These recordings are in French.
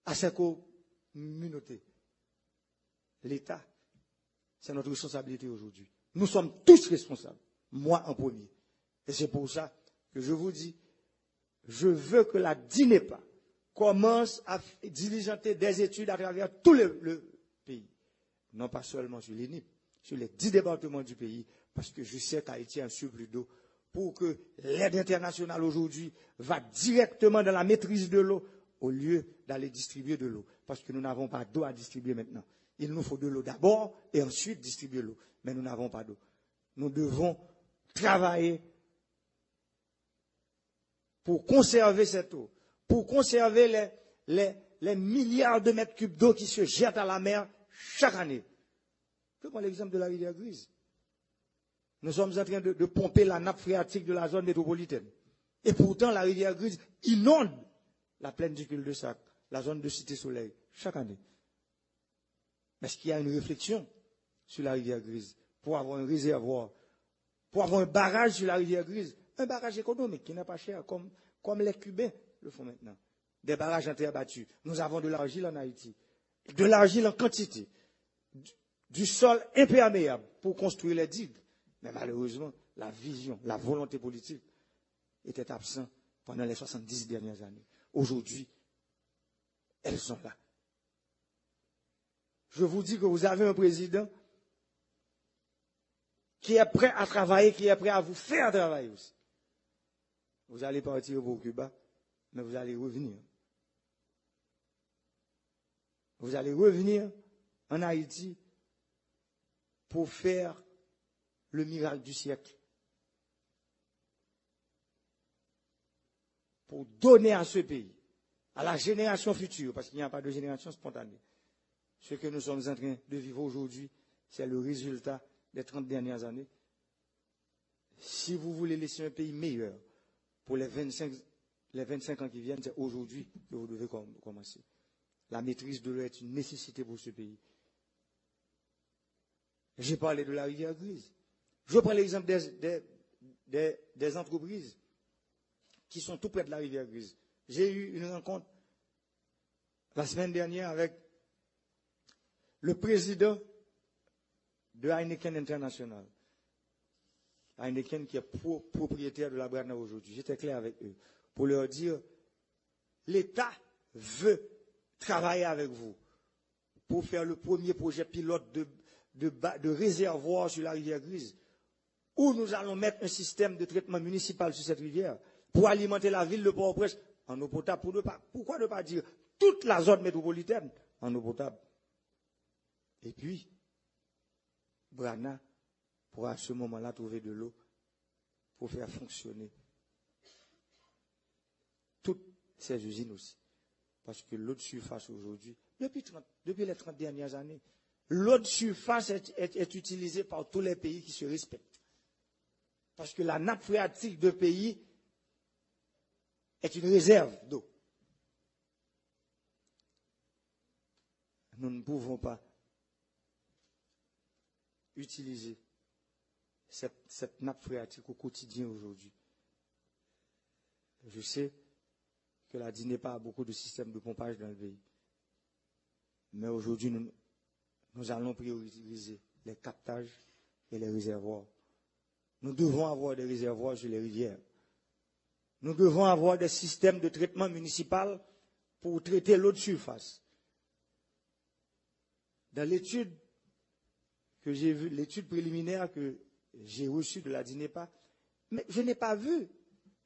à ces communautés. L'État, c'est notre responsabilité aujourd'hui. Nous sommes tous responsables, moi en premier. Et c'est pour ça que je vous dis, je veux que la DINEPA commence à diligenter des études à travers tout le pays. Non pas seulement sur l'INIP, sur les 10 départements du pays, parce que je sais qu'Haïti a un surplus d'eau, pour que l'aide internationale aujourd'hui va directement dans la maîtrise de l'eau, au lieu d'aller distribuer de l'eau. Parce que nous n'avons pas d'eau à distribuer maintenant. Il nous faut de l'eau d'abord et ensuite distribuer l'eau. Mais nous n'avons pas d'eau. Nous devons travailler pour conserver cette eau, pour conserver les milliards de mètres cubes d'eau qui se jettent à la mer chaque année. Je prends l'exemple de la rivière Grise. Nous sommes en train de pomper la nappe phréatique de la zone métropolitaine. Et pourtant, la rivière Grise inonde la plaine du cul-de-sac, la zone de Cité-Soleil, chaque année. Est-ce qu'il y a une réflexion sur la rivière Grise pour avoir un réservoir, pour avoir un barrage sur la rivière Grise, un barrage économique qui n'est pas cher, comme les Cubains le font maintenant. Des barrages en terre battue. Nous avons de l'argile en Haïti, de l'argile en quantité, du sol imperméable pour construire les digues. Mais malheureusement, la vision, la volonté politique était absente pendant les 70 dernières années. Aujourd'hui, elles sont là. Je vous dis que vous avez un président qui est prêt à travailler, qui est prêt à vous faire travailler aussi. Vous allez partir pour Cuba, mais vous allez revenir. Vous allez revenir en Haïti pour faire le miracle du siècle. Pour donner à ce pays, à la génération future, parce qu'il n'y a pas de génération spontanée. Ce que nous sommes en train de vivre aujourd'hui, c'est le résultat des 30 dernières années. Si vous voulez laisser un pays meilleur pour les 25 ans qui viennent, c'est aujourd'hui que vous devez commencer. La maîtrise de l'eau est une nécessité pour ce pays. J'ai parlé de la rivière Grise. Je prends l'exemple des entreprises qui sont tout près de la rivière Grise. J'ai eu une rencontre la semaine dernière avec le président de Heineken International. Heineken qui est propriétaire de la Brana aujourd'hui. J'étais clair avec eux pour leur dire, l'État veut travailler avec vous pour faire le premier projet pilote de réservoir sur la rivière Grise, où nous allons mettre un système de traitement municipal sur cette rivière pour alimenter la ville de Port-au-Prince en eau potable. Pourquoi ne pas dire toute la zone métropolitaine en eau potable? Et puis, Brana pourra à ce moment-là trouver de l'eau pour faire fonctionner toutes ces usines aussi. Parce que l'eau de surface aujourd'hui, depuis les 30 dernières années, l'eau de surface est utilisée par tous les pays qui se respectent. Parce que la nappe phréatique de pays est une réserve d'eau. Nous ne pouvons pas utiliser cette nappe phréatique au quotidien aujourd'hui. Je sais que la DINEPA a beaucoup de systèmes de pompage dans le pays. Mais aujourd'hui, nous allons prioriser les captages et les réservoirs. Nous devons avoir des réservoirs sur les rivières. Nous devons avoir des systèmes de traitement municipal pour traiter l'eau de surface. Dans l'étude que j'ai vue, l'étude préliminaire que j'ai reçue de la DINEPA, mais je n'ai pas vu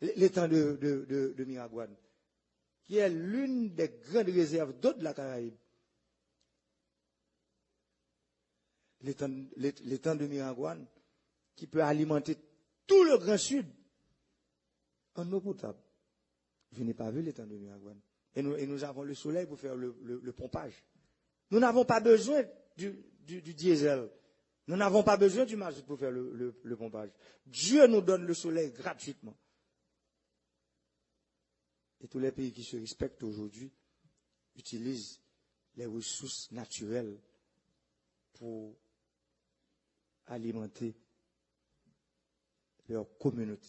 l'étang de Miragouane, qui est l'une des grandes réserves d'eau de la Caraïbe. L'étang de Miragouane, qui peut alimenter tout le Grand Sud en eau potable. Je n'ai pas vu l'étang de Miragouane. Et nous avons le soleil pour faire le pompage. Nous n'avons pas besoin du diesel. Nous n'avons pas besoin du mazout pour faire le pompage. Dieu nous donne le soleil gratuitement. Et tous les pays qui se respectent aujourd'hui utilisent les ressources naturelles pour alimenter leur communauté.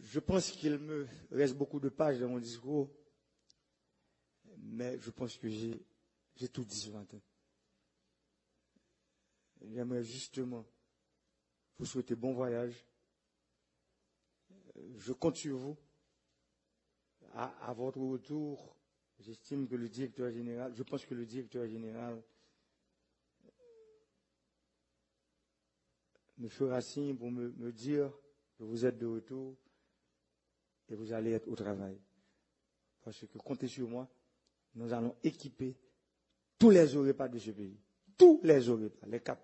Je pense qu'il me reste beaucoup de pages dans mon discours, mais je pense que j'ai tout dit ce matin. J'aimerais justement vous souhaiter bon voyage. Je compte sur vous. À votre retour, j'estime que le directeur général, je pense que le directeur général me fera signe pour me dire que vous êtes de retour et vous allez être au travail. Parce que comptez sur moi, nous allons équiper tous les OREPA de ce pays. Tous les OREPA, les 4.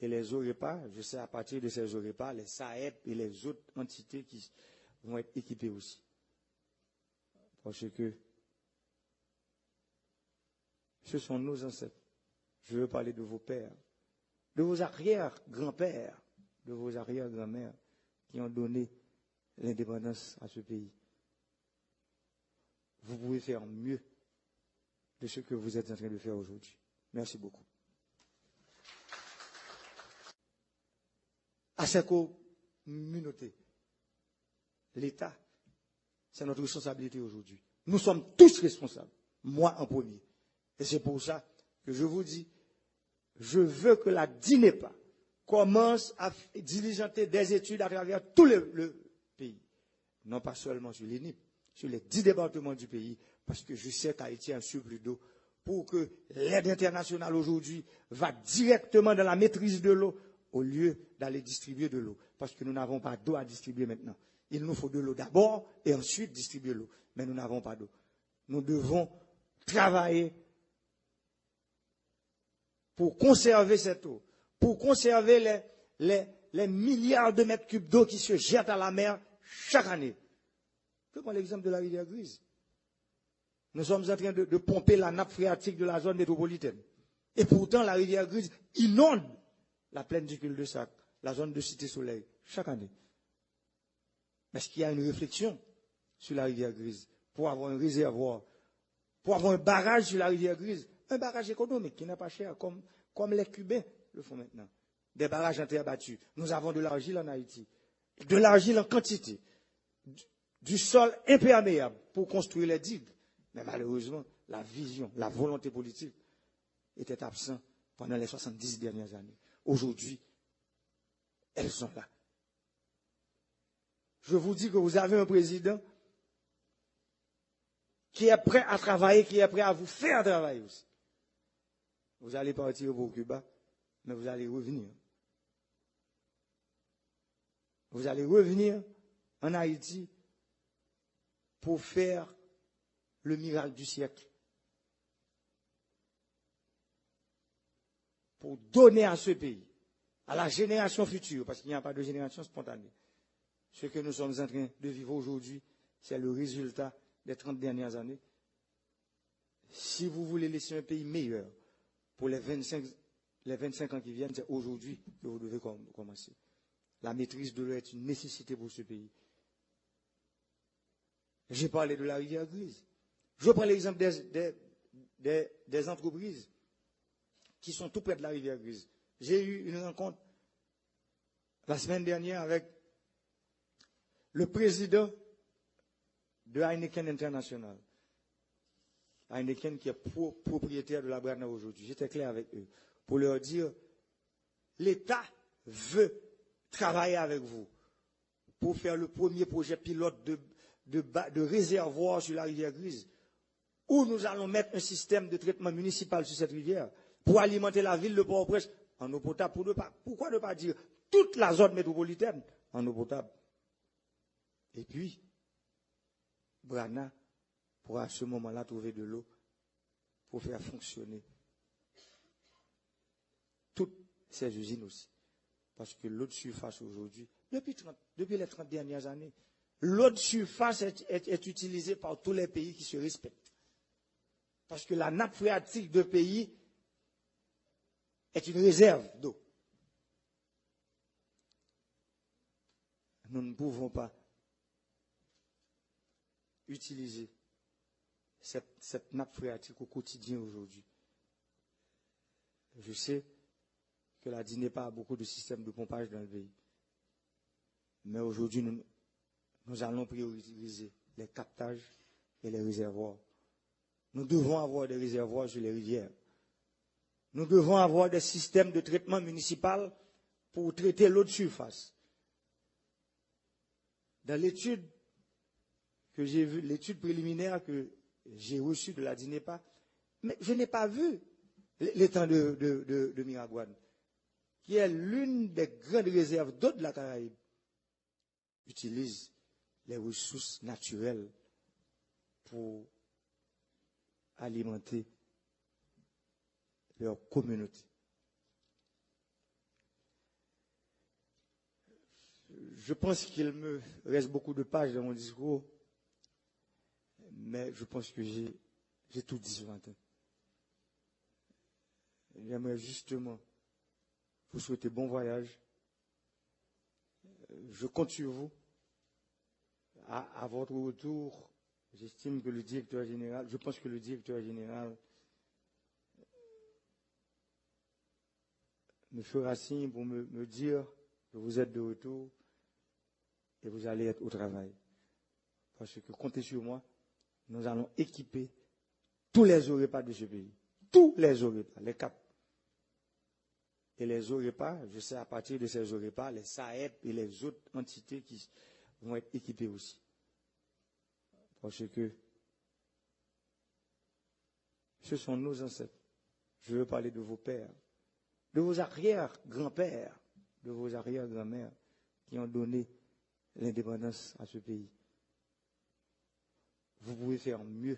Et les OREPA, je sais à partir de ces OREPA, les SAEP et les autres entités qui vont être équipées aussi. Parce que ce sont nos ancêtres. Je veux parler de vos pères, de vos arrière-grands-pères, de vos arrière-grand-mères qui ont donné l'indépendance à ce pays. Vous pouvez faire mieux de ce que vous êtes en train de faire aujourd'hui. Merci beaucoup. À cette communauté, l'État, c'est notre responsabilité aujourd'hui. Nous sommes tous responsables, moi en premier. Et c'est pour ça que je vous dis, je veux que la DINEPA commence à diligenter des études à travers tout le pays. Non pas seulement sur l'INIP, sur les 10 départements du pays, parce que je sais qu'Haïti a un surplus d'eau, pour que l'aide internationale aujourd'hui va directement dans la maîtrise de l'eau, au lieu d'aller distribuer de l'eau. Parce que nous n'avons pas d'eau à distribuer maintenant. Il nous faut de l'eau d'abord et ensuite distribuer l'eau. Mais nous n'avons pas d'eau. Nous devons travailler pour conserver cette eau, pour conserver les milliards de mètres cubes d'eau qui se jettent à la mer chaque année. Je prends l'exemple de la rivière Grise. Nous sommes en train de pomper la nappe phréatique de la zone métropolitaine. Et pourtant, la rivière Grise inonde la plaine du cul-de-sac, la zone de Cité-Soleil, chaque année. Mais est-ce qu'il y a une réflexion sur la rivière Grise pour avoir un réservoir, pour avoir un barrage sur la rivière Grise, un barrage économique qui n'est pas cher, comme les Cubains le font maintenant. Des barrages en terre battue. Nous avons de l'argile en Haïti, de l'argile en quantité, du sol imperméable pour construire les digues. Mais malheureusement, la vision, la volonté politique était absente pendant les 70 dernières années. Aujourd'hui, elles sont là. Je vous dis que vous avez un président qui est prêt à travailler, qui est prêt à vous faire travailler aussi. Vous allez partir pour Cuba, mais vous allez revenir. Vous allez revenir en Haïti pour faire le miracle du siècle. Pour donner à ce pays, à la génération future, parce qu'il n'y a pas de génération spontanée. Ce que nous sommes en train de vivre aujourd'hui, c'est le résultat des 30 dernières années. Si vous voulez laisser un pays meilleur pour les 25 ans qui viennent, c'est aujourd'hui que vous devez commencer. La maîtrise de l'eau est une nécessité pour ce pays. J'ai parlé de la rivière Grise. Je prends l'exemple des entreprises qui sont tout près de la rivière Grise. J'ai eu une rencontre la semaine dernière avec le président de Heineken International. Heineken qui est propriétaire de la Brana aujourd'hui. J'étais clair avec eux pour leur dire, l'État veut travailler avec vous pour faire le premier projet pilote de réservoir sur la rivière Grise, où nous allons mettre un système de traitement municipal sur cette rivière pour alimenter la ville de Port-au-Prince en eau potable. Pourquoi ne pas dire toute la zone métropolitaine en eau potable? Et puis, Brana pourra à ce moment-là trouver de l'eau pour faire fonctionner toutes ces usines aussi. Parce que l'eau de surface aujourd'hui, depuis les 30 dernières années, l'eau de surface est utilisée par tous les pays qui se respectent. Parce que la nappe phréatique de pays est une réserve d'eau. Nous ne pouvons pas utiliser cette nappe phréatique au quotidien aujourd'hui. Je sais que la DINEPA a beaucoup de systèmes de pompage dans le pays. Mais aujourd'hui, nous allons prioriser les captages et les réservoirs. Nous devons avoir des réservoirs sur les rivières. Nous devons avoir des systèmes de traitement municipal pour traiter l'eau de surface. Dans l'étude que j'ai vue, l'étude préliminaire que j'ai reçue de la DINEPA, mais je n'ai pas vu l'étang de Miragouane, qui est l'une des grandes réserves d'eau de la Caraïbe, utilise les ressources naturelles pour alimenter leur communauté. Je pense qu'il me reste beaucoup de pages dans mon discours, mais je pense que j'ai tout dit ce matin. J'aimerais justement vous souhaiter bon voyage. Je compte sur vous. À votre retour, j'estime que le directeur général, je pense que le directeur général me fera signe pour me dire que vous êtes de retour et vous allez être au travail. Parce que comptez sur moi, nous allons équiper tous les OREPA de ce pays. Tous les OREPA, les CAP. Et les OREPA, je sais à partir de ces OREPA, les SAEP et les autres entités qui vont être équipées aussi. Parce que ce sont nos ancêtres. Je veux parler de vos pères, de vos arrière-grands-pères, de vos arrière-grand-mères qui ont donné l'indépendance à ce pays. Vous pouvez faire mieux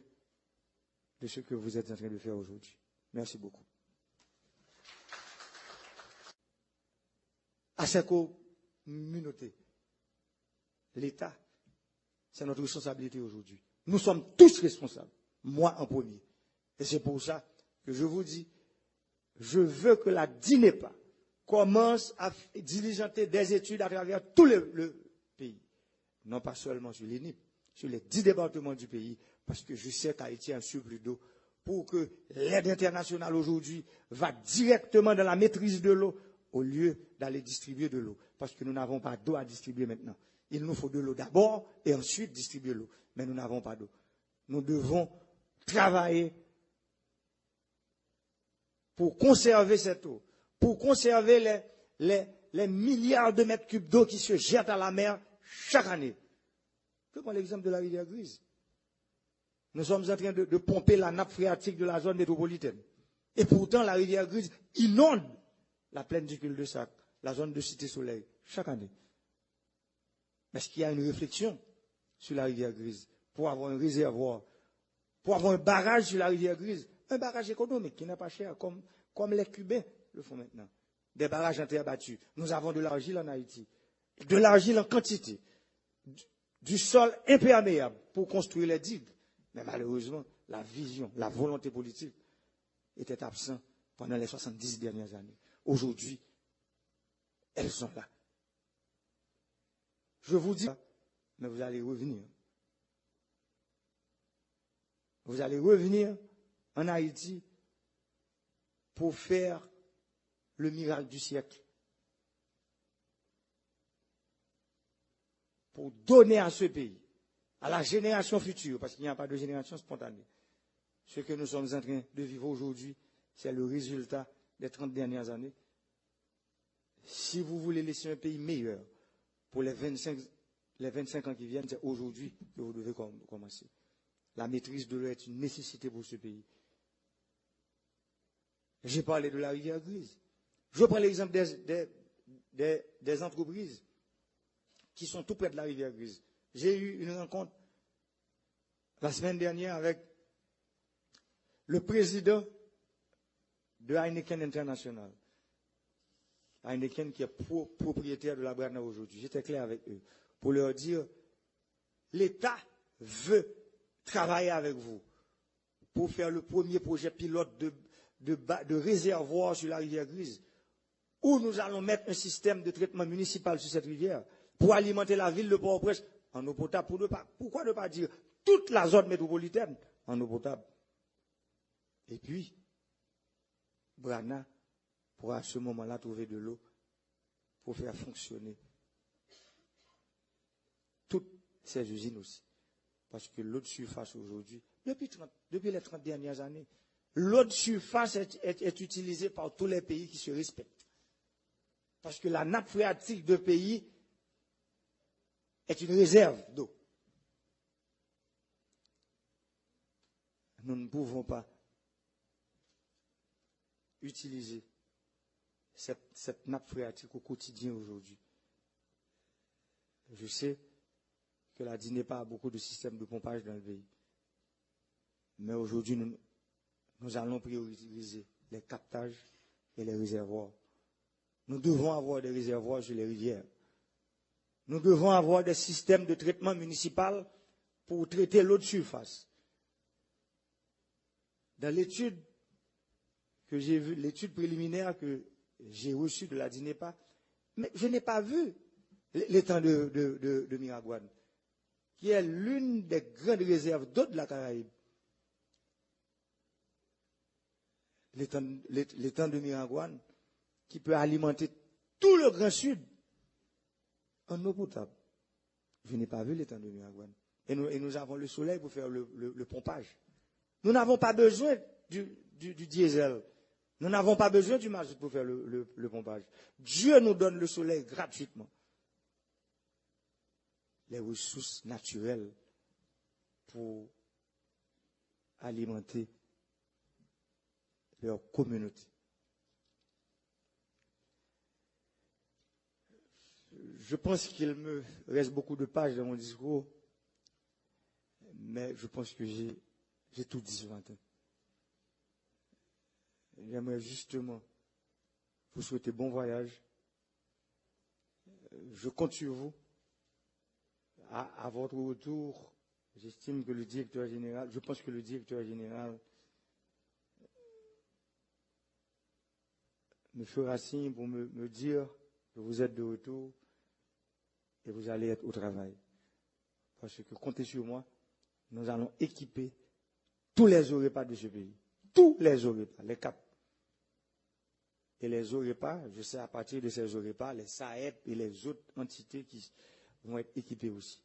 de ce que vous êtes en train de faire aujourd'hui. Merci beaucoup. À cette communauté, l'État, c'est notre responsabilité aujourd'hui. Nous sommes tous responsables, moi en premier. Et c'est pour ça que je vous dis, je veux que la DINEPA commence à diligenter des études à travers tout le pays. Non pas seulement sur l'INIP, sur les 10 départements du pays, parce que je sais qu'Haïti a un surplus d'eau, pour que l'aide internationale aujourd'hui va directement dans la maîtrise de l'eau, au lieu d'aller distribuer de l'eau. Parce que nous n'avons pas d'eau à distribuer maintenant. Il nous faut de l'eau d'abord et ensuite distribuer l'eau. Mais nous n'avons pas d'eau. Nous devons travailler pour conserver cette eau, pour conserver les milliards de mètres cubes d'eau qui se jettent à la mer chaque année. Je prends l'exemple de la rivière Grise. Nous sommes en train de pomper la nappe phréatique de la zone métropolitaine. Et pourtant, la rivière Grise inonde la plaine du cul-de-sac, la zone de Cité-Soleil, chaque année. Est-ce qu'il y a une réflexion sur la rivière Grise pour avoir un réservoir, pour avoir un barrage sur la rivière Grise, un barrage économique qui n'est pas cher, comme les Cubains le font maintenant. Des barrages en terre battue. Nous avons de l'argile en Haïti, de l'argile en quantité, du sol imperméable pour construire les digues. Mais malheureusement, la vision, la volonté politique était absente pendant les 70 dernières années. Aujourd'hui, elles sont là. Je vous dis, mais vous allez revenir. Vous allez revenir en Haïti pour faire le miracle du siècle. Pour donner à ce pays, à la génération future, parce qu'il n'y a pas de génération spontanée. Ce que nous sommes en train de vivre aujourd'hui, c'est le résultat des 30 dernières années. Si vous voulez laisser un pays meilleur pour les 25 ans qui viennent, c'est aujourd'hui que vous devez commencer. La maîtrise de l'eau est une nécessité pour ce pays. J'ai parlé de la rivière Grise. Je prends l'exemple des entreprises qui sont tout près de la rivière Grise. J'ai eu une rencontre la semaine dernière avec le président de Heineken International. Heineken qui est propriétaire de la Brana aujourd'hui. J'étais clair avec eux pour leur dire, l'État veut travailler avec vous pour faire le premier projet pilote de réservoir sur la rivière Grise, où nous allons mettre un système de traitement municipal sur cette rivière pour alimenter la ville de Port-au-Prince en eau potable. Pourquoi ne pas dire toute la zone métropolitaine en eau potable? Et puis, Brana pourra à ce moment-là trouver de l'eau pour faire fonctionner toutes ces usines aussi. Parce que l'eau de surface aujourd'hui, depuis les 30 dernières années, l'eau de surface est utilisée par tous les pays qui se respectent. Parce que la nappe phréatique de pays est une réserve d'eau. Nous ne pouvons pas utiliser cette nappe phréatique au quotidien aujourd'hui. Je sais que la DINEPA a beaucoup de systèmes de pompage dans le pays. Mais aujourd'hui, nous allons prioriser les captages et les réservoirs. Nous devons avoir des réservoirs sur les rivières. Nous devons avoir des systèmes de traitement municipal pour traiter l'eau de surface. Dans l'étude que j'ai vue, l'étude préliminaire que j'ai reçue de la DINEPA, mais je n'ai pas vu l'étang de Miragouane, qui est l'une des grandes réserves d'eau de la Caraïbe. L'étang de Miragouane, qui peut alimenter tout le Grand Sud en eau potable. Je n'ai pas vu l'étang de Miragouane. Et nous avons le soleil pour faire le pompage. Nous n'avons pas besoin du diesel. Nous n'avons pas besoin du mazout pour faire le pompage. Dieu nous donne le soleil gratuitement. Les ressources naturelles pour alimenter leur communauté. Je pense qu'il me reste beaucoup de pages dans mon discours, mais je pense que j'ai tout dit ce matin. J'aimerais justement vous souhaiter bon voyage. Je compte sur vous. À votre retour, j'estime que le directeur général, je pense que le directeur général me fera signe pour me dire que vous êtes de retour et vous allez être au travail. Parce que comptez sur moi, nous allons équiper tous les OREPA de ce pays. Tous les OREPA, les CAP. Et les OREPA, je sais à partir de ces OREPA, les SAEP et les autres entités qui vont être équipés aussi.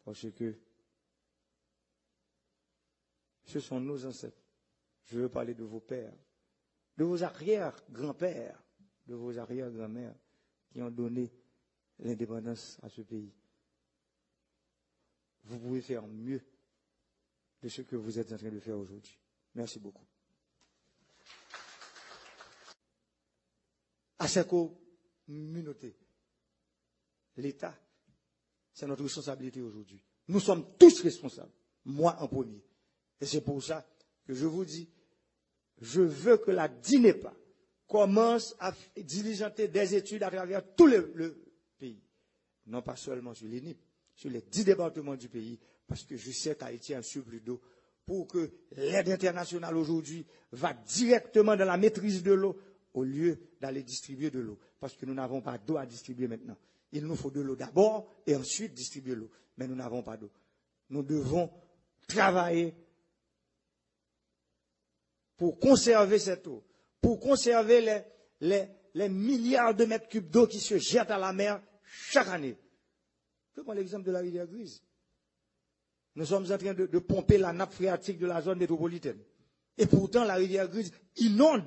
Parce que ce sont nos ancêtres. Je veux parler de vos pères, de vos arrière-grands-pères, de vos arrière-grand-mères qui ont donné l'indépendance à ce pays. Vous pouvez faire mieux de ce que vous êtes en train de faire aujourd'hui. Merci beaucoup. À cette communauté, l'État, c'est notre responsabilité aujourd'hui. Nous sommes tous responsables, moi en premier. Et c'est pour ça que je vous dis, je veux que la DINEPA commence à diligenter des études à travers tout le pays. Non pas seulement sur l'INIP, sur les 10 départements du pays, parce que je sais qu'Haïti a un surplus d'eau, pour que l'aide internationale aujourd'hui va directement dans la maîtrise de l'eau, au lieu d'aller distribuer de l'eau. Parce que nous n'avons pas d'eau à distribuer maintenant. Il nous faut de l'eau d'abord et ensuite distribuer l'eau. Mais nous n'avons pas d'eau. Nous devons travailler pour conserver cette eau, pour conserver les milliards de mètres cubes d'eau qui se jettent à la mer chaque année. Je prends l'exemple de la rivière Grise. Nous sommes en train de pomper la nappe phréatique de la zone métropolitaine. Et pourtant, la rivière Grise inonde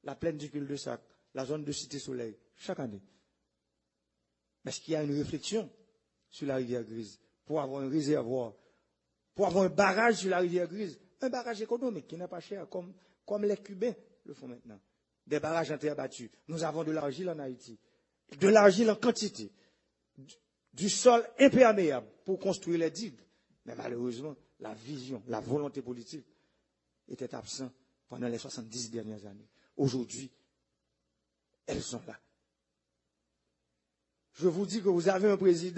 la plaine du cul-de-sac, la zone de Cité-Soleil, chaque année. Est-ce qu'il y a une réflexion sur la rivière Grise pour avoir un réservoir, pour avoir un barrage sur la rivière Grise, un barrage économique qui n'est pas cher, comme les Cubains le font maintenant. Des barrages en terre battue. Nous avons de l'argile en Haïti, de l'argile en quantité, du sol imperméable pour construire les digues. Mais malheureusement, la vision, la volonté politique était absente pendant les 70 dernières années. Aujourd'hui, elles sont là. Je vous dis que vous avez un président